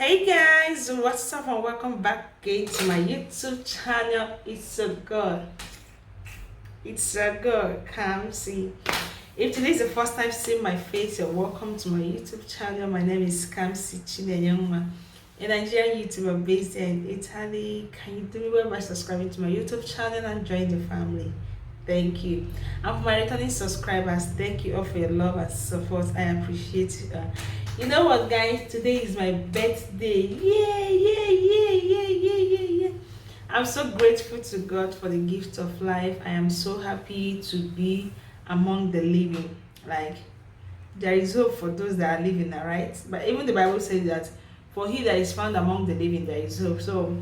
Hey guys, what's up and welcome back again to my YouTube channel. It's a girl, KAMSY. If today is the first time seeing my face, you're welcome to my YouTube channel. My name is KAMSY Chinenyangma, a Nigerian YouTuber based in Italy. Can you do me well by subscribing to my YouTube channel and join the family? Thank you. And for my returning subscribers, thank you all for your love and support. I appreciate you. You know what, guys? Today is my birthday. Yeah. I'm so grateful to God for the gift of life. I am so happy to be among the living. Like, there is hope for those that are living, right? But even the Bible says that for he that is found among the living, there is hope. So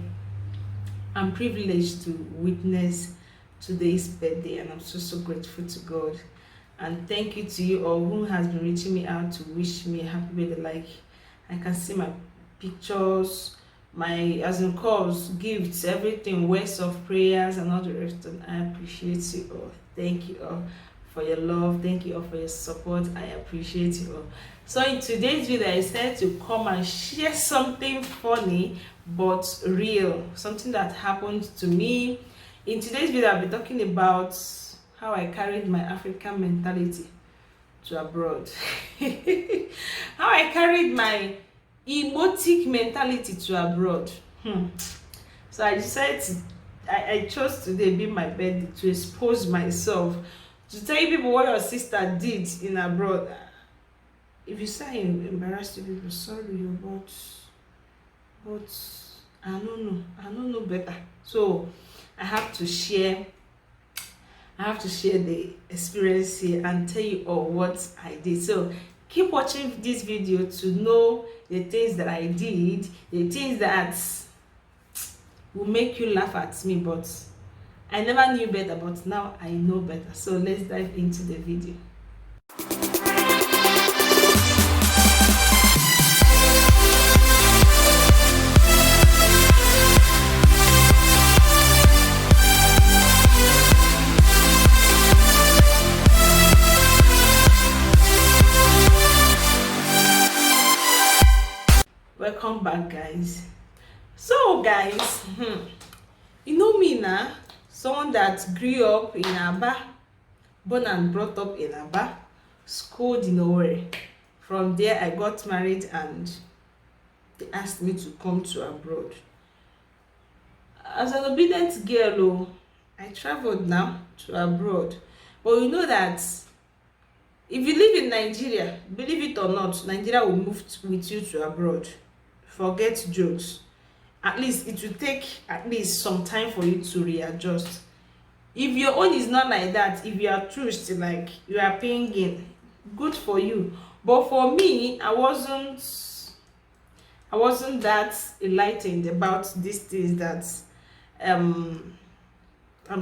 I'm privileged to witness today's birthday, and I'm so grateful to God. And thank you to you all who has been reaching me out to wish me a happy birthday. Like, I can see my pictures, my calls, gifts, everything, words of prayers and all the rest of it. I appreciate you all. Thank you all for your love. Thank you all for your support. I appreciate you all. So in today's video, I decided to come and share something funny but real, something that happened to me. In today's video, I'll be talking about how I carried my African mentality to abroad. How I carried my emotic mentality to abroad. So I decided I chose today being my birthday to expose myself, to tell you people what your sister did in abroad. If you say I embarrassed you people, sorry, but I don't know better. So I have to share the experience here and tell you all what I did. So keep watching this video to know the things that I did, the things that will make you laugh at me, but I never knew better, but now I know better. So let's dive into the video. Welcome back, guys. So guys, you know me now, someone that grew up in Aba, born and brought up in Aba, schooled in Owerri. From there I got married and they asked me to come to abroad. As an obedient girl, I traveled now to abroad. But you know that if you live in Nigeria, believe it or not, Nigeria will move with you to abroad. Forget jokes. At least it will take at least some time for you to readjust. If your own is not like that, if you are trust, like you are paying in, good for you. But for me, I wasn't that enlightened about these things that I'm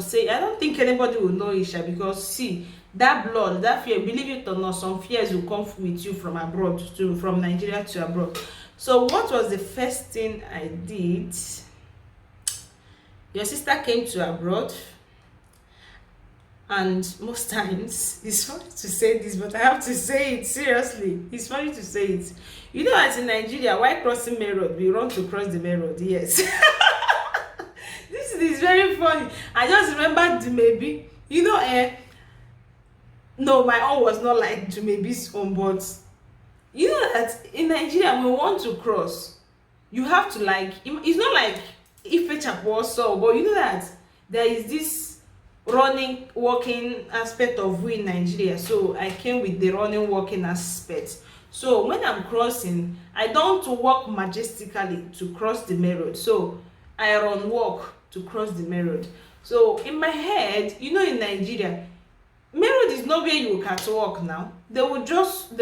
saying. I don't think anybody will know Isha, because see, that blood, that fear, believe it or not, some fears will come with you from abroad, from Nigeria to abroad. So what was the first thing I did? Your sister came to abroad, and most times, it's funny to say this, but I have to say it seriously. It's funny to say it. You know, as in Nigeria, while crossing main road, we run to cross the main road. Yes. This is very funny. I just remember the maybe. You know, no, my own was not like Jumebi's own, but you know that in Nigeria, when we want to cross, you have to, like, it's not like Ife Chapwoso, but you know that there is this running, walking aspect of we in Nigeria. So I came with the running, walking aspect. So when I'm crossing, I don't walk majestically to cross the main road. So I run walk to cross the main road. So in my head, you know, in Nigeria, main road is not where you can walk now. They will just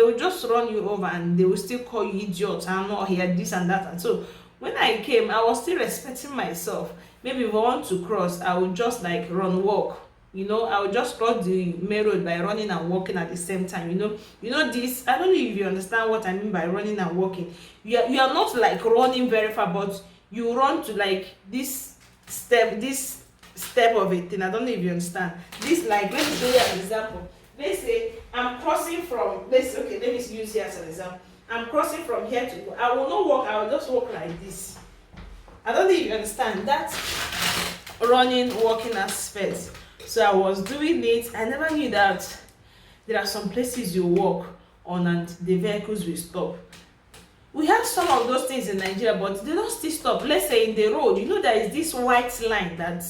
run you over, and they will still call you idiot and not hear this and that. And so when I came, I was still respecting myself. Maybe if I want to cross, I would just like run walk. You know, I would just cross the main road by running and walking at the same time. You know this. I don't know if you understand what I mean by running and walking. You are not like running very far, but you run to like this step of a thing. I don't know if you understand this. Like, let me show you an example. Let's say I'm crossing from, let me use here as an example. I'm crossing from here to go. I will not walk, I will just walk like this. I don't think you understand that running, walking aspect. So I was doing it. I never knew that there are some places you walk on and the vehicles will stop. We have some of those things in Nigeria, but they don't still stop. Let's say in the road, you know, there is this white line that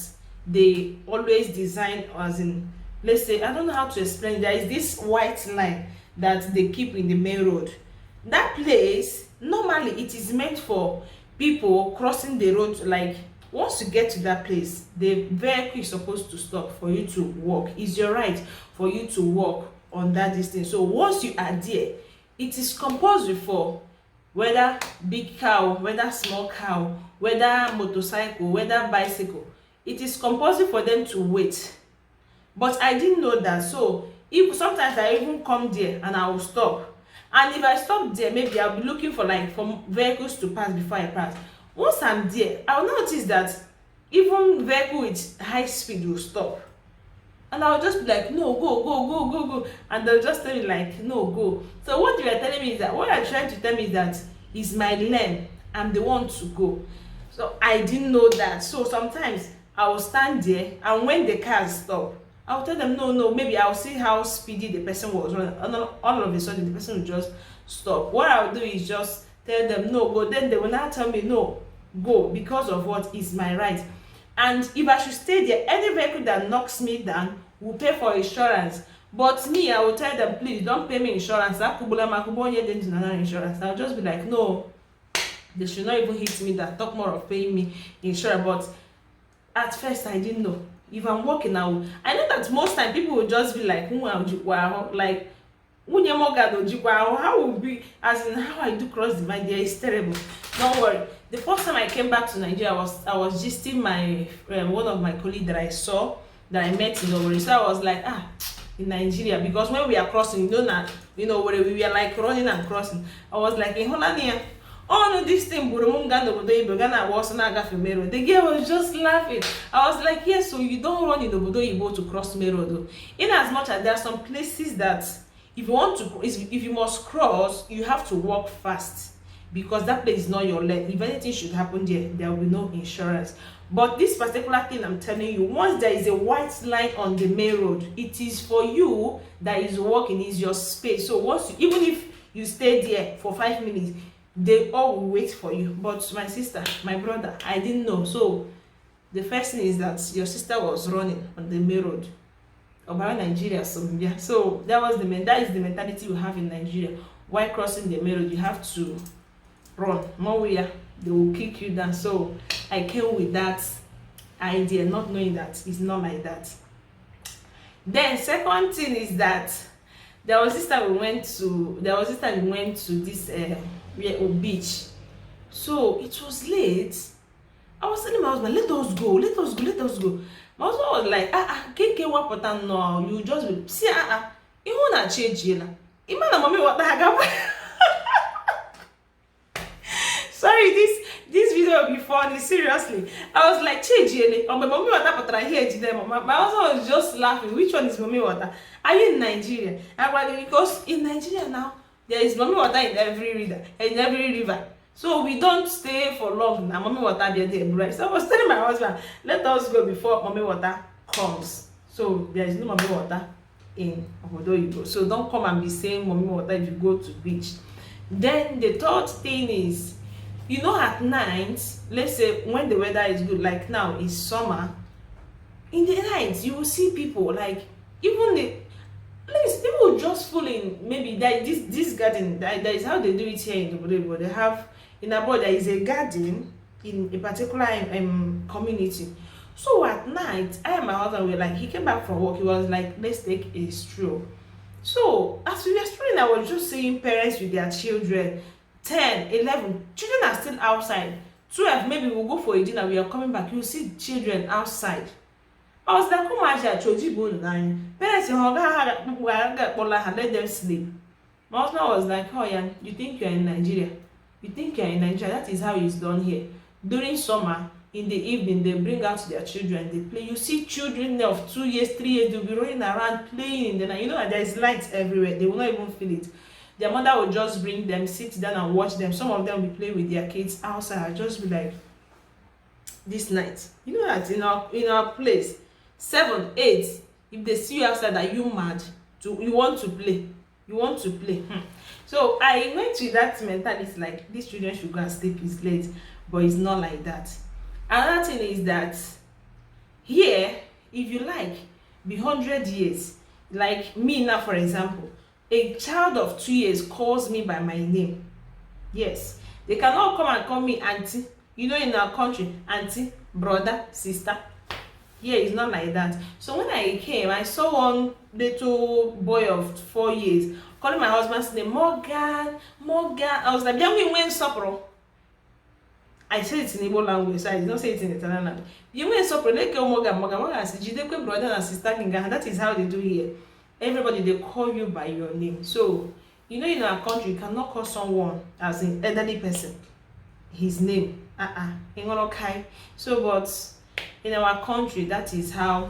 they always design, as in, let's say, I don't know how to explain. There is this white line that they keep in the main road. That place, normally it is meant for people crossing the road. Like, once you get to that place, the vehicle is supposed to stop for you to walk. It's your right for you to walk on that distance. So once you are there, it is compulsory for whether big cow, whether small cow, whether motorcycle, whether bicycle, it is compulsory for them to wait. But I didn't know that. So if sometimes I even come there and I will stop, and if I stop there, maybe I'll be looking for vehicles to pass before I pass. Once I'm there, I'll notice that even vehicle with high speed will stop, and I'll just be like, no, go, and they'll just tell me like, no, go. So what you are telling me is that, what you're trying to tell me is that it's my lane, I'm the one to go. So I didn't know that. So sometimes I will stand there, and when the cars stop, I'll tell them no, maybe I'll see how speedy the person was running, and all of a sudden the person will just stop. What I'll do is just tell them no, go. Then they will not tell me no, go, because of what is my right. And if I should stay there, any vehicle that knocks me down will pay for insurance. But me, I will tell them, please don't pay me insurance. Insurance. I'll just be like, no, they should not even hit me. That talk more of paying me insurance. But at first I didn't know. If I'm walking now, I know that most time people will just be like, like, how will be, as in how I do cross the line there is terrible. Don't worry. The first time I came back to Nigeria, I was gisting my one of my colleagues that I saw, that I met in Owerri. So I was like, in Nigeria, because when we are crossing, where we were like running and crossing, I was like, in Holania, oh no, this thing, the girl was just laughing. I was like, yes, so you don't run in Obodo Ibo to cross main road. In as much as there are some places that if you must cross, you have to walk fast, because that place is not your lane. If anything should happen there will be no insurance. But this particular thing I'm telling you, once there is a white line on the main road, it is for you that is walking, is your space. So even if you stay there for 5 minutes, they all will wait for you. But my sister, my brother, I didn't know. So the first thing is that your sister was running on the main road. About Nigeria, so yeah. So that is the mentality we have in Nigeria. While crossing the main road, you have to run. Nowhere they will kick you down. So I came with that idea, not knowing that it's not like that. Then second thing is that there was this time we went to this beach. So it was late. I was telling my husband, let us go. My husband was like, keke wapota no, you just will see, you wanna change here. Imagine mommy what the sorry, this video will be funny, seriously. I was like, change here. Oh, my mommy water, but I hear it there. My husband was just laughing. Which one is mommy water? Are you in Nigeria? Because in Nigeria now, there is mommy water in every river. So we don't stay for long. Now mommy water there, right? So I was telling my husband, let us go before mommy water comes. So there is no mommy water in Obodo Ibo. So don't come and be saying mommy water if you go to beach. Then the third thing is, at night, let's say when the weather is good, like now it's summer, in the night you will see people, like even people just full in, maybe this garden, that is how they do it here in Obodo Ibo. They have in Abo, there is a garden in a particular community. So at night, I and my husband were like, he came back from work, he was like, let's take a stroll. So as we were strolling, I was just seeing parents with their children, 10, 11, children are still outside. 12, maybe we'll go for a dinner, we are coming back, you see children outside. I was like, come on, parents, let them sleep. My husband was like, oh yeah, you think you're in Nigeria? That is how it's done here. During summer, in the evening, they bring out their children, they play. You see children of 2 years, 3 years, they'll be running around playing in the night. There's lights everywhere, they will not even feel it. Their mother will just bring them, sit down and watch them. Some of them will play with their kids outside. I'll just be like, this night, you know that in our place, 7, 8, if they see you outside, that you mad, you want to play, So I went with that mentality, like, these children should go and sleep, it's late. But it's not like that. Another thing is that here, if you like, be 100 years, like me now, for example, a child of 2 years calls me by my name. Yes, they cannot come and call me auntie. You know, in our country, auntie, brother, sister. Here it's not like that. So when I came, I saw one little boy of 4 years calling my husband's name, Morgan. I was like, "Bianwi when supper." I said it in Igbo language, so I did not say it in Italian language. You when supper, they call Morgan. Brother and sister in Ghana. That is how they do here. Everybody, they call you by your name. So you know, in our country, you cannot call someone as an elderly person his name. Okay. So, but in our country, that is how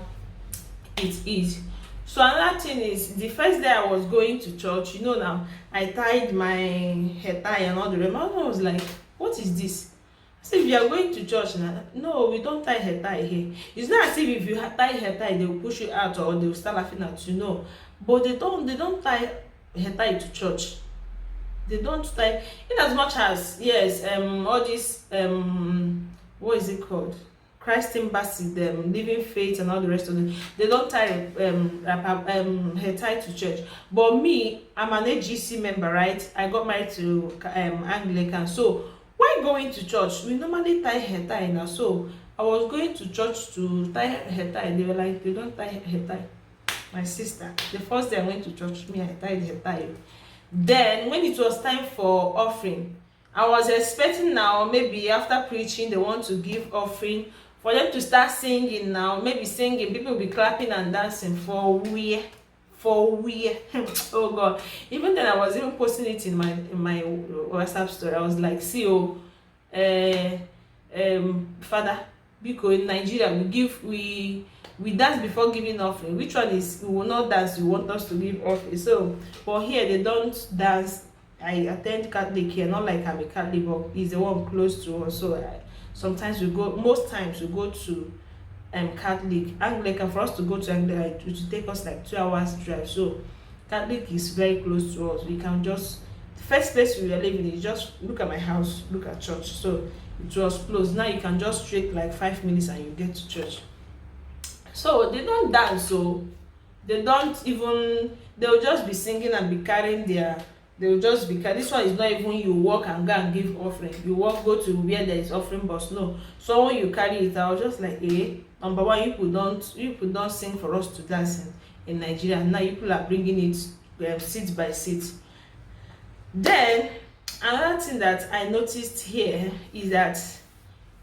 it is. So another thing is, the first day I was going to church, you know, now I tied my hair tie and all the rest. My mom was like, "What is this?" I said, "If you are going to church now, no, we don't tie hair tie here. It's not as if you tie hair tie, they will push you out or they will start laughing at you. No, but they don't tie hair tie to church. They don't tie, in as much as, yes, all this what is it called, Christ Embassy, them Living Faith and all the rest of them, they don't tie hair tie to church. But me, I'm an AGC member, right? I got married to Anglican. So while going to church, we normally tie hair tie now. So I was going to church to tie hair tie. They were like, "They don't tie hair tie." My sister, the first day I went to church, me, I tied hair tie. Then when it was time for offering, I was expecting now, maybe after preaching, they want to give offering, for them to start singing now, maybe singing, people will be clapping and dancing for we. Oh God. Even then I was even posting it in my WhatsApp story. I was like, "See, Father, because in Nigeria we dance before giving offering. Which one is we will not dance, you want us to give offering?" So but here they don't dance. I attend Catholic here, not like I'm a Catholic, but it's the one close to us. So most times we go to Catholic. Anglican, for us to go to Anglican, it will take us like 2 hours drive. So Catholic is very close to us. We can just, the first place we were living is just look at my house, look at church. So it was close. Now you can just straight like 5 minutes and you get to church. So they don't dance, so they don't even, they'll just be singing and be carrying they'll just be carrying. This one is not even you walk and go and give offering. You go to where there is offering bus. No. So when you carry it, I was just like, number one, you people don't sing for us to dance in Nigeria. Now you people are bringing it seat by seat. Then another thing that I noticed here is that,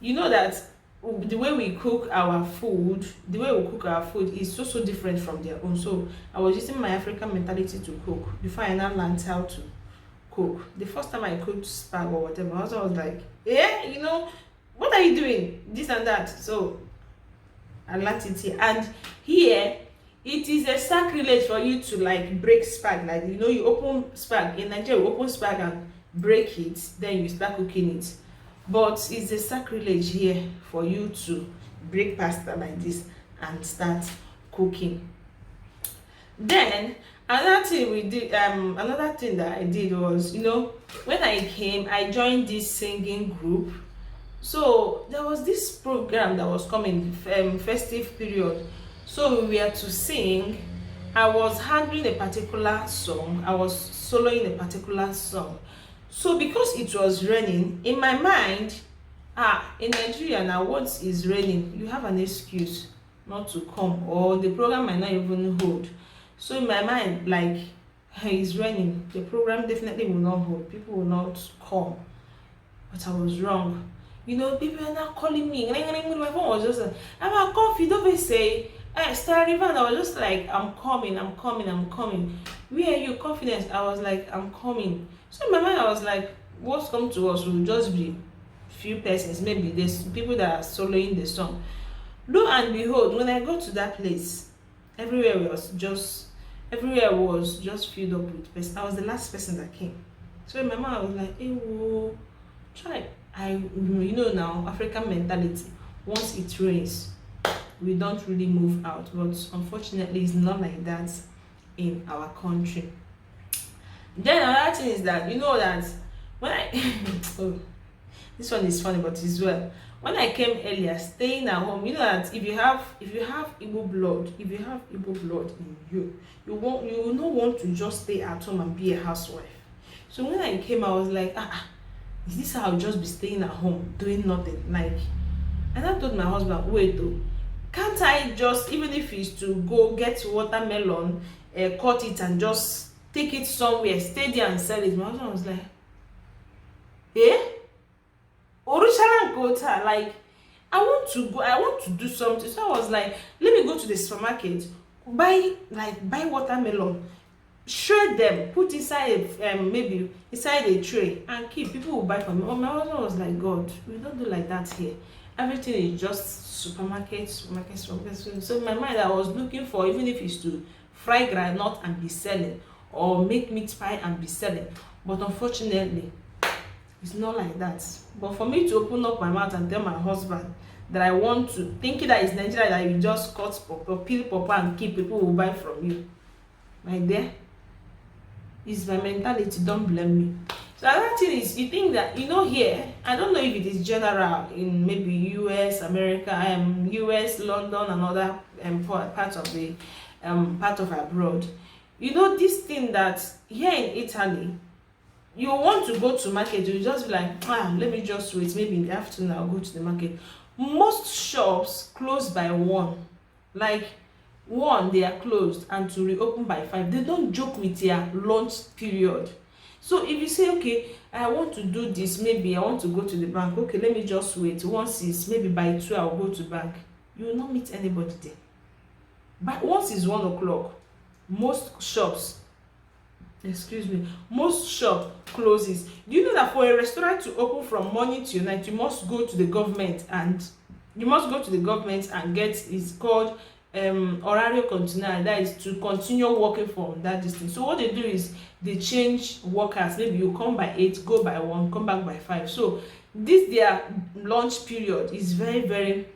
you know, that the way we cook our food, is so different from their own. So I was using my African mentality to cook before I now learned how to cook. The first time I cooked spag or whatever, I was like, you know, what are you doing? This and that. So I learned it here. And here, it is a sacrilege for you to like break spag. Like, you know, you open spag. In Nigeria, you open spag and break it, then you start cooking it. But it's a sacrilege here for you to break pasta like this and start cooking. Then another thing that I did was, you know, when I came, I joined this singing group. So there was this program that was coming, festive period. So we were to sing. I was handling a particular song. I was soloing a particular song. So because it was raining, in my mind, in Nigeria now, once it's raining, you have an excuse not to come, or the program might not even hold. So in my mind, like, hey, it's raining, the program definitely will not hold, people will not come. But I was wrong. You know, people are now calling me. My phone was just like, I'm confident. Don't say, Star River. And I was just like, I'm coming. Where are you? Confidence? I was like, I'm coming. So in my mind, I was like, what's come to us will just be few persons. Maybe there's people that are soloing the song. Lo and behold, when I got to that place, everywhere was just Everywhere was just filled up with person. I was the last person that came. So in my mind, I was like, hey, whoa, try. Now, African mentality, once it rains, we don't really move out. But unfortunately, it's not like that in our country. Then another thing is that, that when I, oh, this one is funny, but as well, when I came earlier, staying at home, that if you have Igbo blood, in you, you will not want to just stay at home and be a housewife. So when I came, I was like, is this how I'll just be staying at home doing nothing? Like, and I told my husband, wait though, can't I just, even if it's to go get watermelon, cut it and just take it somewhere, stay there and sell it? My husband was like, like, I want to do something. So I was like, let me go to the supermarket, buy watermelon, shred them, put inside maybe inside a tray and keep. People will buy from me. Oh, my husband was like, God, we don't do like that here. Everything is just supermarket. So in my mind, I was looking for, even if it's to fry groundnut and be selling, or make meat pie and be selling. But unfortunately, it's not like that. But for me to open up my mouth and tell my husband that I want to, thinking that it's Nigeria, that you just cut pepper, peel pepper and keep, people will buy from you. My dear, it's my mentality, don't blame me. So another thing is, you think that, here, I don't know if it is general in maybe US, America, US, London, and other parts of the part of abroad. This thing that here in Italy, you want to go to market, you just be like, let me just wait, maybe in the afternoon I'll go to the market. Most shops close by 1. Like 1, they are closed, and to reopen by 5. They don't joke with their lunch period. So if you say, okay, I want to do this, maybe I want to go to the bank, okay, let me just wait. Once it's maybe by 2, I'll go to bank. You will not meet anybody there. But once it's 1 o'clock, most shop closes. Do you know that for a restaurant to open from morning to night, you must go to the government and get, it's called horario continuare, that is to continue working from that distance. So what they do is they change workers. Maybe you come by 8, go by 1, come back by 5. So this their lunch period is very, very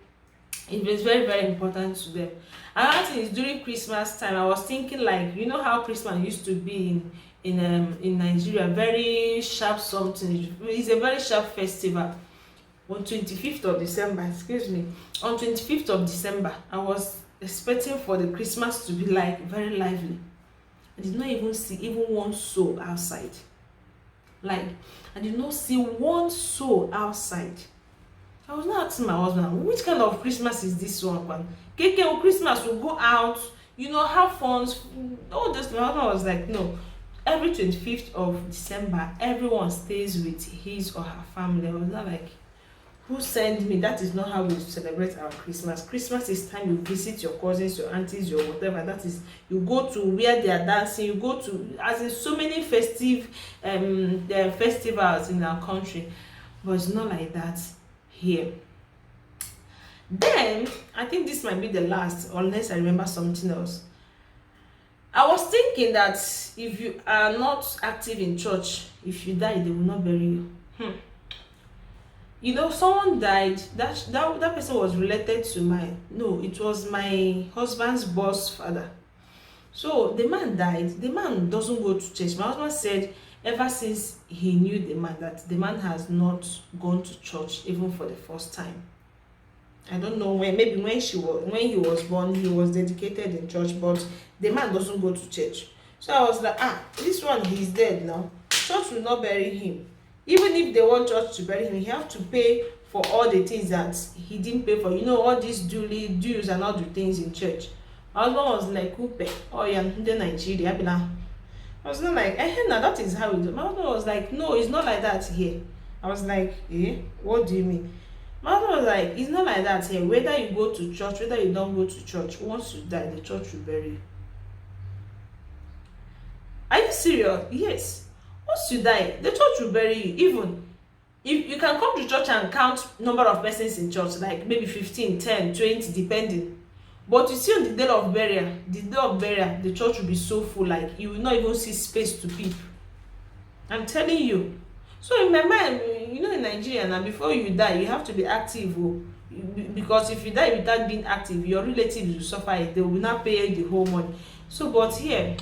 important to them. Another thing is, during Christmas time, I was thinking, like, how Christmas used to be in Nigeria, very sharp something. It's a very sharp festival. On 25th of December, on 25th of December, I was expecting for the Christmas to be like very lively. I did not even see one soul outside. Like, I did not see one soul outside. I was not asking my husband, which kind of Christmas is this one? Christmas will go out, have fun. All this. My husband was like, no. Every 25th of December, everyone stays with his or her family. I was not like, who sent me? That is not how we celebrate our Christmas. Christmas is time you visit your cousins, your aunties, your whatever. That is, you go to where they are dancing. You go to, as in so many festive festivals in our country. But it's not like that here. Then I think this might be the last, unless I remember something else. I was thinking that if you are not active in church, if you die, they will not bury you. Someone died. That person was related to it was my husband's boss father. So the man died. The man doesn't go to church. My husband said ever since he knew the man, that the man has not gone to church even for the first time. I don't know when, maybe when he was born, he was dedicated in church, but the man doesn't go to church. So I was like, this one, he's dead now. Church will not bury him. Even if they want church to bury him, he have to pay for all the things that he didn't pay for. All these dues and all the things in church. My husband was like, who pay? Oh yeah, the Nigeria. I was not like, no, that is how it is. My husband was like, no, it's not like that here. I was like, what do you mean? My husband was like, it's not like that here. Whether you go to church, whether you don't go to church, once you die, the church will bury you. Are you serious? Yes. Once you die, the church will bury you. Even if you can come to church and count number of persons in church, like maybe 15, 10, 20, depending. But you see, on the day of burial, the church will be so full, like you will not even see space to peep. I'm telling you. So in my mind, you know, in Nigeria now, before you die, you have to be active. Oh. Because if you die without being active, your relatives will suffer it. They will not pay the whole money. So, but here,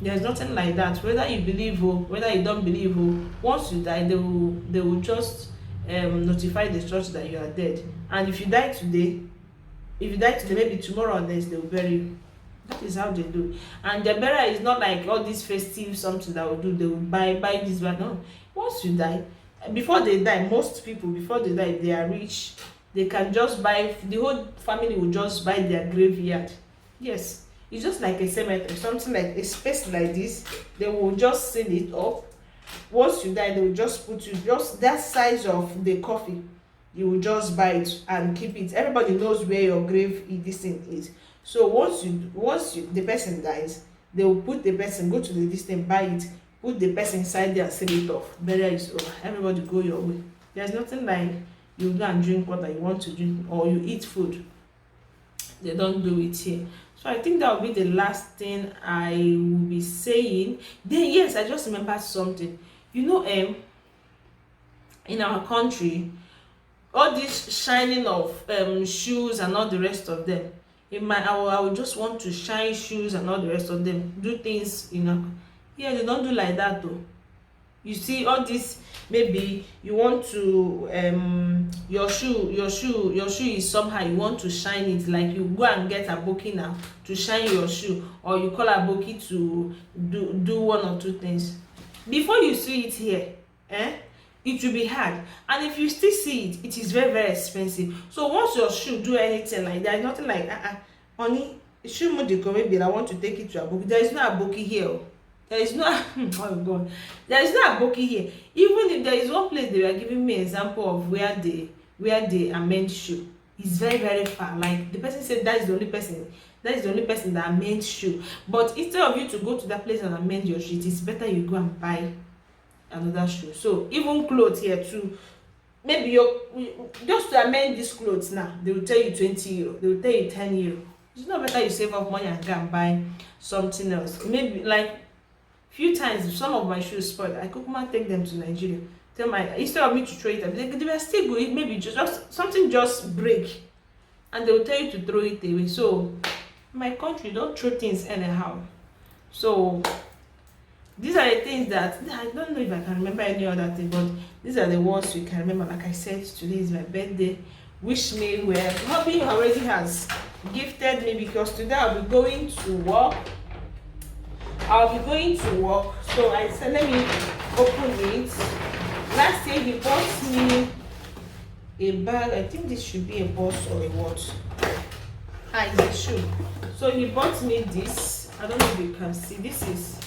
there's nothing like that. Whether you believe or whether you don't believe, or once you die, they will just notify the church that you are dead. And if you die today, maybe tomorrow or next, they will bury you. That is how they do. And the burial is not like all these festive something that will do. They will buy this one. No. Once you die, before they die, most people before they die, if they are rich, they can just buy, the whole family will just buy their graveyard. Yes, it's just like a cemetery, something like a space like this. They will just seal it up. Once you die, they will just put you just that size of the coffin. You will just buy it and keep it. Everybody knows where your grave this thing is. So once the person dies, they will put the person, go to the distance, buy it, put the person inside there and seal it off. Burial is over. Everybody go your way. There's nothing like you go and drink water you want to drink, or you eat food. They don't do it here. So I think that will be the last thing I will be saying. Then yes, I just remembered something. You know, in our country, all this shining of shoes and all the rest of them. I would just want to shine shoes and all the rest of them. Do things, you know. Yeah, they don't do like that though. You see all this, maybe you want to your shoe is somehow, you want to shine it, like you go and get aboki now to shine your shoe, or you call aboki to do one or two things. Before you see it here, it will be hard, and if you still see it, it is very, very expensive. So once your shoe do anything like that, nothing like honey, shoe modiko, maybe I want to take it to aboki. There is no aboki here. There is no oh god, there is no aboki here. Even if there is one place they were giving me example of where they amend shoe, it's very, very far. Like the person said that is the only person that amends shoe. But instead of you to go to that place and amend your shoe, it is better you go and buy another shoe. So even clothes here too, maybe you just to amend these clothes now, they will tell you 20 euro, they will tell you 10 euro. It's not better you save up money and go and buy something else. Maybe like few times some of my shoes spoiled, I could not take them to Nigeria. Instead of me to throw it away, they were still good. Maybe just something just break, and they will tell you to throw it away. So my country, don't throw things anyhow. So these are the things that I don't know if I can remember any other thing, but these are the ones you can remember. Like I said, today is my birthday. Wish me well. Hobby already has gifted me, because today I'll be going to work. So I said, let me open it. Last year he bought me a bag. I think this should be a box or a watch. It's a shoe. So he bought me this. I don't know if you can see. This is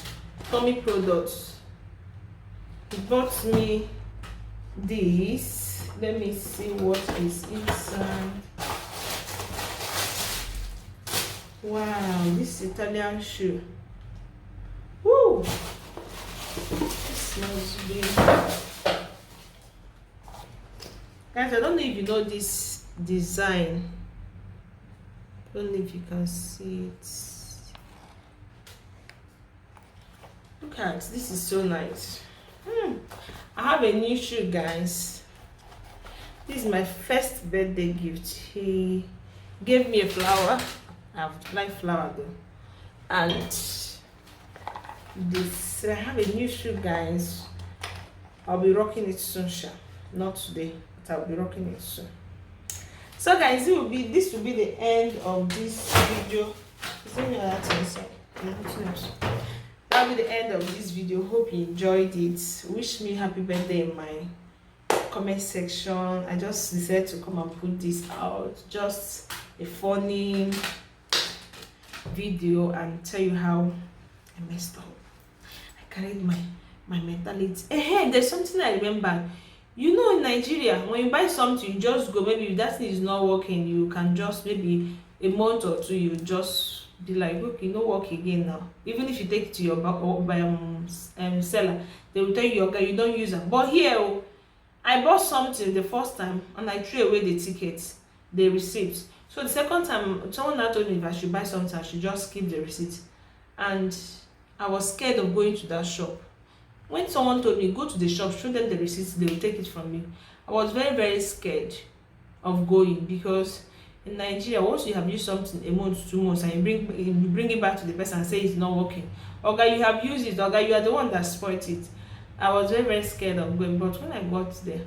Tommy products. He bought me this. Let me see what is inside. Wow, this Italian shoe. Woo! This smells good. Guys, I don't know if you know this design. I don't know if you can see it. Look at this, is so nice. I have a new shoe, guys. This is my first birthday gift. He gave me a flower. I like flower though. And this, I have a new shoe, guys. I'll be rocking it soon, not today, but I'll be rocking it soon. So guys, this will be the end of this video. Is there any other thing inside? That'll be the end of this video. Hope you enjoyed it. Wish me happy birthday in my comment section. I just decided to come and put this out, just a funny video, and tell you how I messed up. I carried my mentality. Hey, there's something I remember. You know, in Nigeria, when you buy something, you just go. Maybe if that thing is not working, you can just, maybe a month or two, you just be like, okay, no work again now. Even if you take it to your seller, they will tell you, okay, you don't use it. But here, I bought something the first time and I threw away the tickets, the receipts. So the second time, someone now told me if I should buy something, I should just keep the receipt. And I was scared of going to that shop. When someone told me, go to the shop, show them the receipts, they will take it from me, I was very, very scared of going, because in Nigeria, once you have used something a month, 2 months, and you bring it back to the person and say it's not working, okay, you have used it, okay, you are the one that spoiled it. I was very, very scared of going. But when I got there,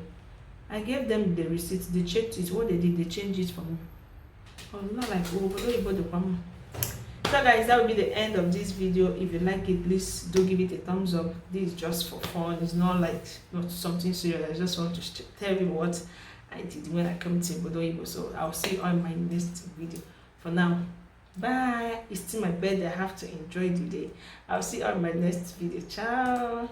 I gave them the receipt, they checked it, what they did, they changed it for me. I was not like, oh, but don't you bought the palm. So guys, that will be the end of this video. If you like it, please do give it a thumbs up. This is just for fun. It's not like not something serious. I just want to tell you what I did when I came to Ibo. So I'll see you on my next video. For now, bye. It's still my birthday. I have to enjoy the day. I'll see you on my next video. Ciao.